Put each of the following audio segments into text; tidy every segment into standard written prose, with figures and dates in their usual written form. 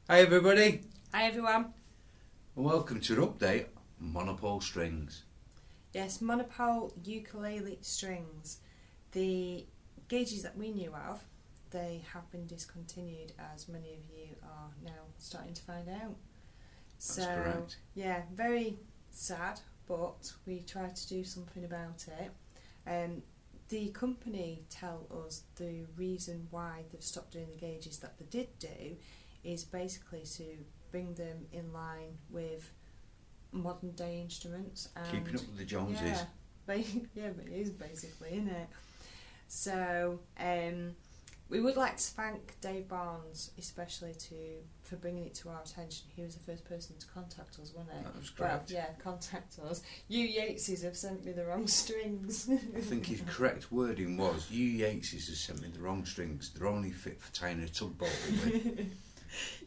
Hi everybody, Hi everyone. and welcome to an update on Monopole Strings. Yes, Monopole Ukulele strings. The gauges that we knew of, they have been discontinued, as many of you are now starting to find out. That's correct. Yeah, very sad, but we tried to do something about it. The company tell us the reason why they've stopped doing the gauges that they did do is basically to bring them in line with modern day instruments and Keeping up with the Joneses. yeah, but it is basically, isn't it? So we would like to thank Dave Barnes especially for bringing it to our attention. He was the first person to contact us, wasn't it? That was correct. Well, yeah, contact us. You Yateses have sent me the wrong strings. I think his correct wording was, you Yateses have sent me the wrong strings, they're only fit for tying a tugboat with.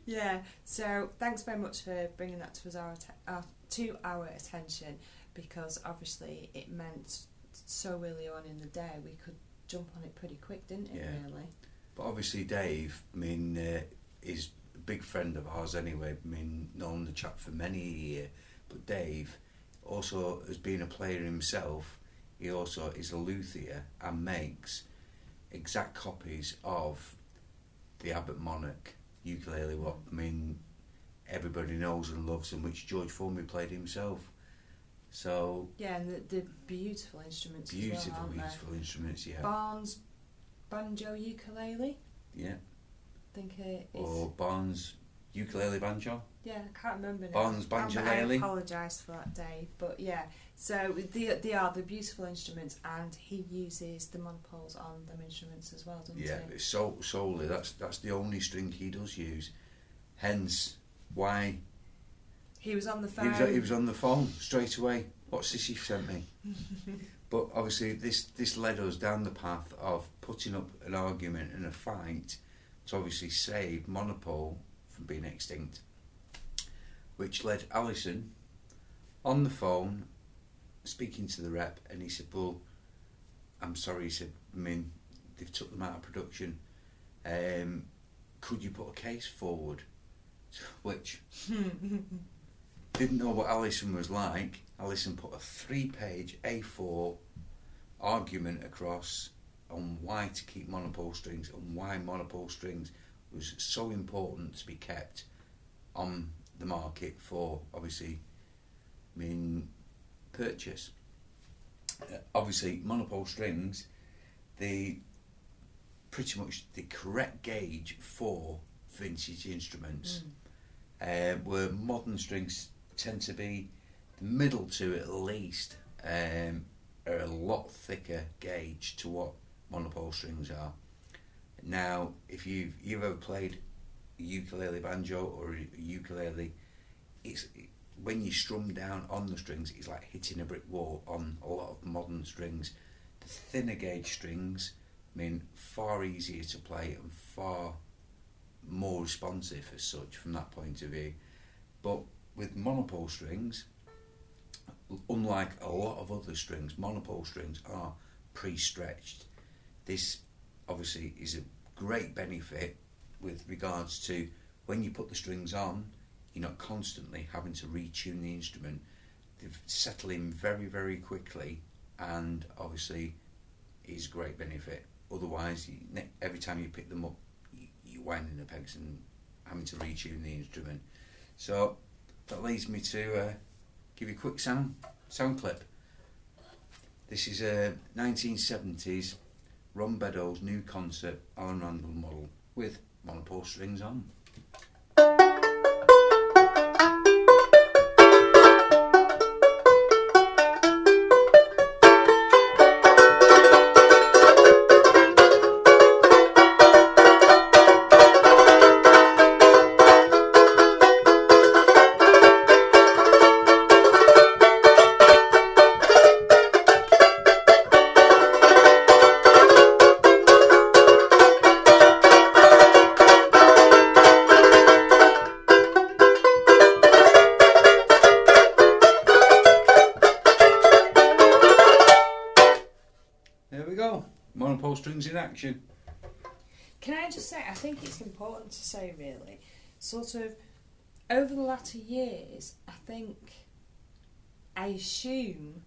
Yeah, so thanks very much for bringing that to our attention, because obviously it meant so early on in the day we could jump on it pretty quick, didn't it? Yeah. Really. But obviously Dave, is a big friend of ours anyway. Known the chap for many a year. But Dave, also as being a player himself, he also is a luthier and makes exact copies of the Abbott Monarch ukulele. Everybody knows and loves, and which George Formby played himself. So Yeah, and the beautiful instruments as well, aren't beautiful instruments, yeah. Barnes Banjo Ukulele, Yeah. I think it is. Or Barnes Ukulele Banjo. Yeah, I can't remember now. Barnes Banjolele. I apologise for that, Dave. But yeah, so they are the beautiful instruments, and he uses the monopoles on them instruments as well, doesn't he? Yeah, it's solely that's the only string he does use. Hence why he was on the phone. he was on the phone straight away. What's this you've sent me? But obviously this led us down the path of putting up an argument and a fight to obviously save Monopole from being extinct, which led Alison on the phone speaking to the rep, and he said, well, I'm sorry, he said, they've took them out of production, could you put a case forward? Which didn't know what Alison was like. Alison put a 3-page A4 argument across on why to keep Monopole strings and why Monopole strings was so important to be kept on the market for, obviously, purchase. Obviously, Monopole strings, pretty much the correct gauge for vintage instruments. Where modern strings tend to be the middle two at least, are a lot thicker gauge to what Monopole strings are. Now, if you've ever played a ukulele banjo or a ukulele, when you strum down on the strings, it's like hitting a brick wall on a lot of modern strings. The thinner gauge strings far easier to play and far more responsive as such from that point of view. But with Monopole strings, unlike a lot of other strings, Monopole strings are pre-stretched. This obviously is a great benefit with regards to when you put the strings on, you're not constantly having to retune the instrument. They settle in very, very quickly, and obviously is a great benefit. Otherwise, every time you pick them up, you're winding the pegs and having to retune the instrument. So that leads me to give you a quick sound clip. This is a 1970s Ron Beddoes new concert Alan Randall model with Monopole strings on. There we go, Monopole strings in action. Can I just say, I think it's important to say really sort of over the latter years, I assume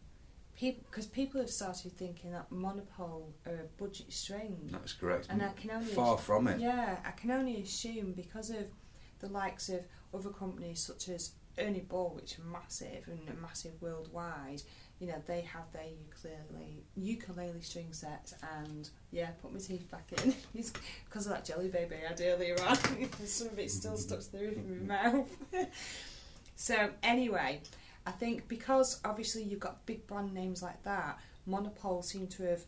because people have started thinking that Monopole are a budget string. That's correct. And I can only far from it. Yeah, I can only assume because of the likes of other companies such as Ernie Ball, which are massive and massive worldwide. You know, they have their ukulele string sets, and put my teeth back in because of that jelly baby I had earlier on. Some of it's still stuck to the roof of my mouth. So anyway, I think because obviously you've got big brand names like that, Monopole seem to have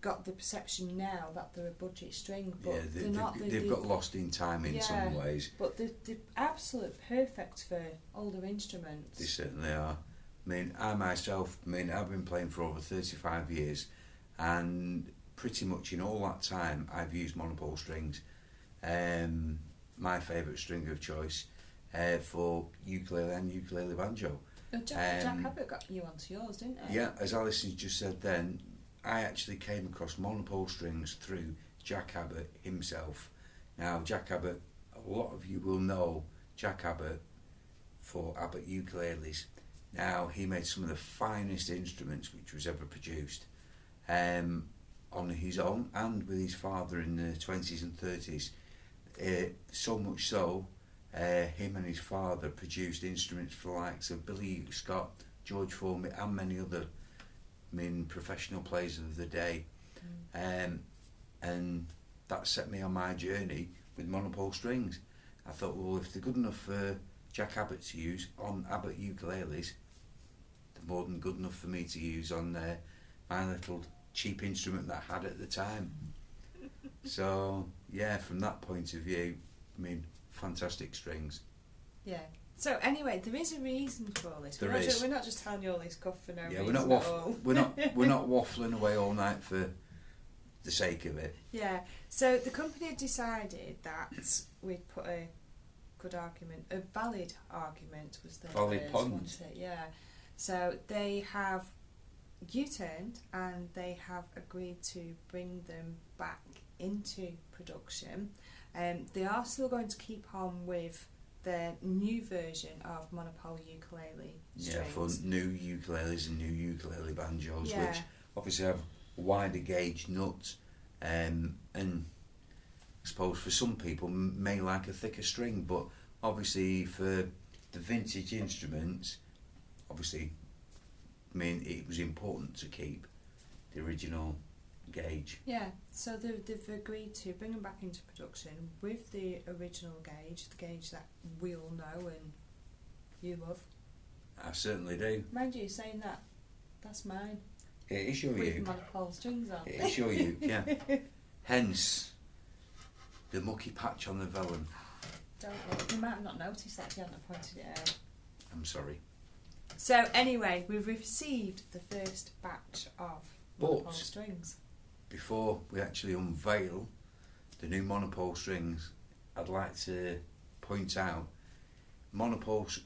got the perception now that they're a budget string, but they've got lost in time in some ways. But they're absolute perfect for older instruments. They certainly are. I mean, I myself, I've been playing for over 35 years, and pretty much in all that time I've used Monopole strings. My favourite string of choice for ukulele and ukulele banjo. Jack Abbott got you onto yours, didn't he? Yeah, as Alison just said then, I actually came across Monopole strings through Jack Abbott himself. Now, Jack Abbott, a lot of you will know Jack Abbott for Abbott ukuleles. Now, he made some of the finest instruments which was ever produced on his own and with his father in the 20s and 30s. So much so, him and his father produced instruments for the likes of Billy Scott, George Formby and many other professional players of the day. And that set me on my journey with Monopole strings. I thought, well, if they're good enough for Jack Abbott to use on Abbott ukuleles, they're more than good enough for me to use on my little cheap instrument that I had at the time. So yeah, from that point of view, fantastic strings. Yeah. So anyway, there is a reason for all this. We're not just telling you all this guff for no reason. We're not waffling away all night for the sake of it. Yeah. So the company had decided that we'd put a valid argument was the valid word, point. wasn't it? Yeah. So they have U-turned and they have agreed to bring them back into production. They are still going to keep on with the new version of Monopole ukulele strings. Yeah, for new ukuleles and new ukulele banjos, which obviously have wider gauge nuts, and I suppose for some people may like a thicker string, but obviously for the vintage instruments, obviously, it was important to keep the original gauge. Yeah, so they've agreed to bring them back into production with the original gauge, the gauge that we all know and you love. I certainly do. Mind you, saying that's mine. It is your with uke. Monopole strings on. It is your uke, yeah. Hence the mucky patch on the vellum. Don't worry, you might have not noticed that if you hadn't pointed it out. I'm sorry. So anyway, we've received the first batch of Monopole strings. Before we actually unveil the new Monopole strings, I'd like to point out Monopoles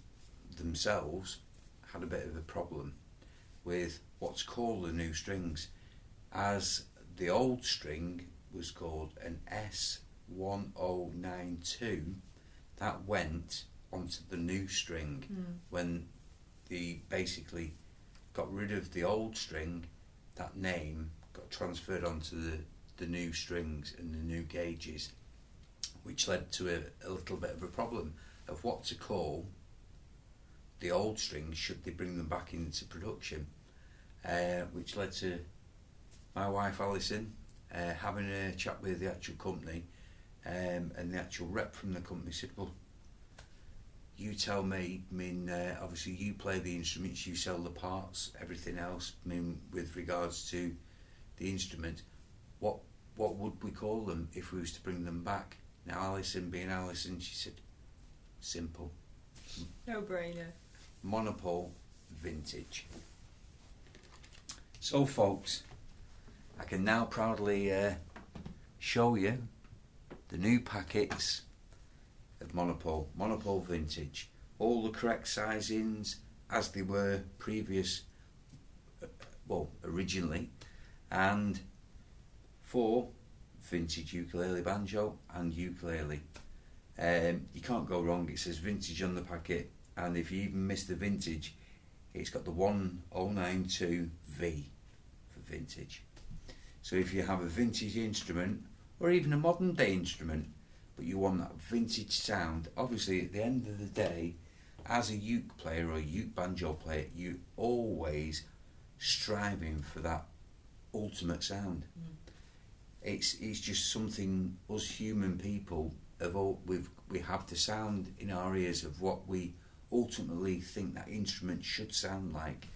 themselves had a bit of a problem with what's called the new strings, as the old string was called an S1092 that went onto the new string when they basically got rid of the old string. That name got transferred onto the new strings and the new gauges, which led to a little bit of a problem of what to call the old strings should they bring them back into production, which led to my wife Alison having a chat with the actual company, and the actual rep from the company said, well, you tell me, obviously you play the instruments, you sell the parts, everything else, with regards to the instrument, what would we call them if we was to bring them back? Now Alison, being Alison, she said, simple. No brainer. Monopole Vintage. So folks, I can now proudly show you the new packets of Monopole Vintage. All the correct sizings as they were originally, and for vintage ukulele banjo and ukulele. You can't go wrong. It says vintage on the packet, and if you even miss the vintage, it's got the 1092V for vintage. So if you have a vintage instrument or even a modern day instrument, but you want that vintage sound, obviously at the end of the day, as a uke player or a uke banjo player, you're always striving for that ultimate sound. It's just something us human people we have the sound in our ears of what we ultimately think that instrument should sound like.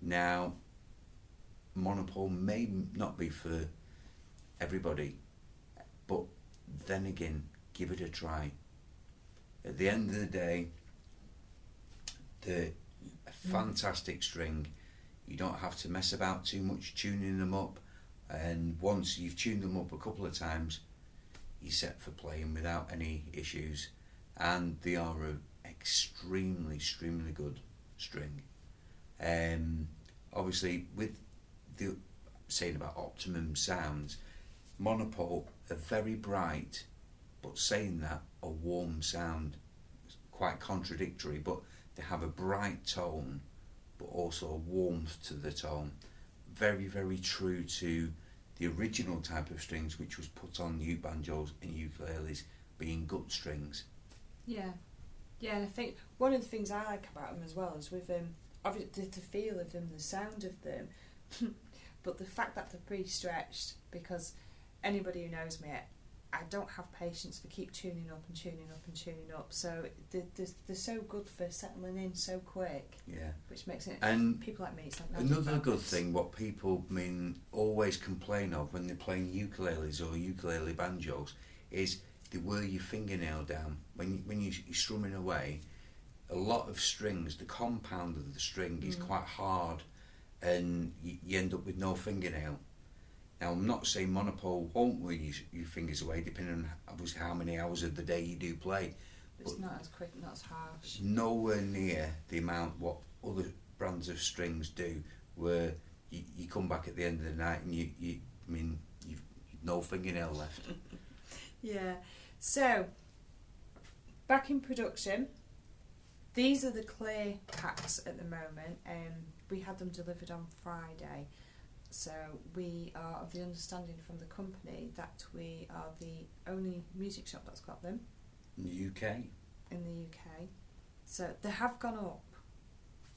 Now, Monopole may not be for everybody, but then again, give it a try. At the end of the day, a fantastic string. You don't have to mess about too much tuning them up, and once you've tuned them up a couple of times, you're set for playing without any issues, and they are an extremely good string. Obviously, with the saying about optimum sounds, Monopole are very bright, but saying that, a warm sound. It's quite contradictory, but they have a bright tone but also a warmth to the tone. Very true to the original type of strings which was put on uke banjos and ukuleles, being gut strings. Yeah, I think one of the things I like about them as well is with obviously the feel of them, the sound of them, but the fact that they're pre-stretched, because anybody who knows me, I don't have patience for keep tuning up, so they're so good for settling in so quick. Yeah, which makes it, and people like me, it's like another good thing what people always complain of when they're playing ukuleles or ukulele banjos is they wear your fingernail down when you're strumming away. A lot of strings, the compound of the string is quite hard, and you end up with no fingernail. Now, I'm not saying Monopole won't wear your fingers away, depending on obviously how many hours of the day you do play. It's not as quick, not as harsh. Nowhere near the amount what other brands of strings do, where you come back at the end of the night and you've no fingernail left. Yeah. So, back in production, these are the clear packs at the moment. We had them delivered on Friday. So we are of the understanding from the company that we are the only music shop that's got them. In the UK? In the UK. So they have gone up,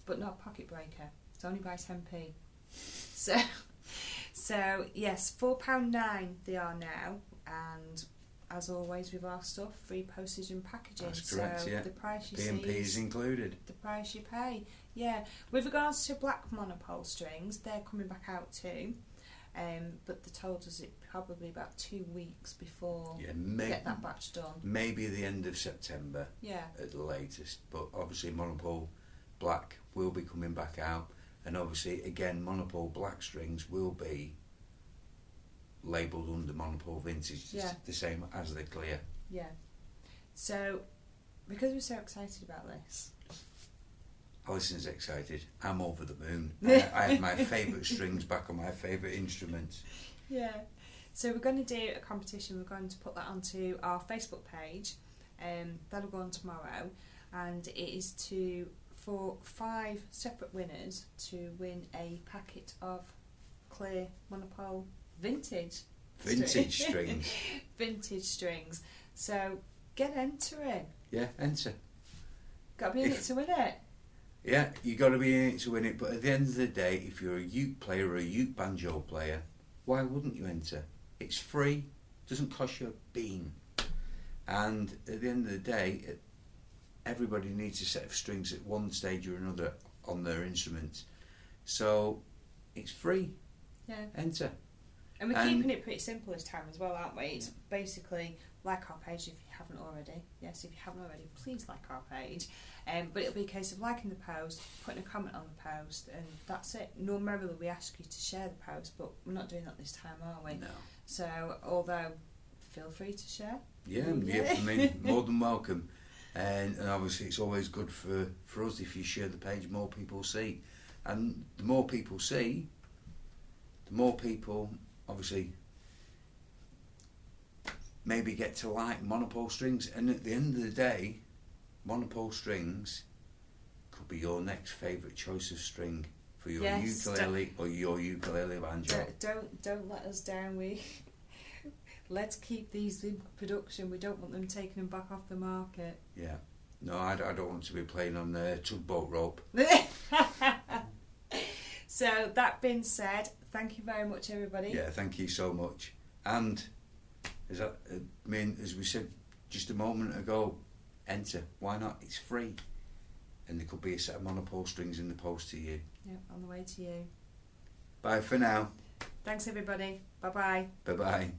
but not a pocket breaker. It's only by 10p. So yes, £4.9 they are now, and as always with our stuff, free postage and packaging. That's correct, so yeah. The price you P&P see is included. The price you pay. Yeah. With regards to black Monopole strings, they're coming back out too. But they told us it probably about 2 weeks before we get that batch done. Maybe the end of September. Yeah. At the latest. But obviously Monopole Black will be coming back out, and obviously again Monopole Black strings will be labelled under Monopole Vintage, the same as the clear. Yeah. So, because we're so excited about this, Alison's excited. I'm over the moon. I have my favourite strings back on my favourite instruments. Yeah. So we're going to do a competition. We're going to put that onto our Facebook page. That'll go on tomorrow, and it is for 5 separate winners to win a packet of clear Monopole Vintage strings. Vintage strings. So get entering. Yeah, enter. Got to be in it to win it. Yeah, you got to be in it to win it. But at the end of the day, if you're a uke player or a uke banjo player, why wouldn't you enter? It's free, doesn't cost you a bean. And at the end of the day, everybody needs a set of strings at one stage or another on their instruments. So it's free. Yeah. Enter. And we're keeping it pretty simple this time as well, aren't we? It's basically like our page if you haven't already. Yes, if you haven't already, please like our page. But it'll be a case of liking the post, putting a comment on the post, and that's it. Normally we ask you to share the post, but we're not doing that this time, are we? No. So, although, feel free to share. Yeah, I mean, more than welcome. And obviously it's always good for us if you share the page, more people see. And the more people see, the more people, obviously, maybe get to like Monopole strings, and at the end of the day, Monopole strings could be your next favourite choice of string for your ukulele or your ukulele banjo. Don't let us down. Let's keep these in production. We don't want them taking them back off the market. Yeah. No, I don't want to be playing on the tugboat rope. So that being said, thank you very much, everybody. Yeah, thank you so much. And as we said just a moment ago, enter. Why not? It's free, and there could be a set of Monopole strings in the post to you. Yep, on the way to you. Bye for now. Thanks, everybody. Bye bye. Bye bye.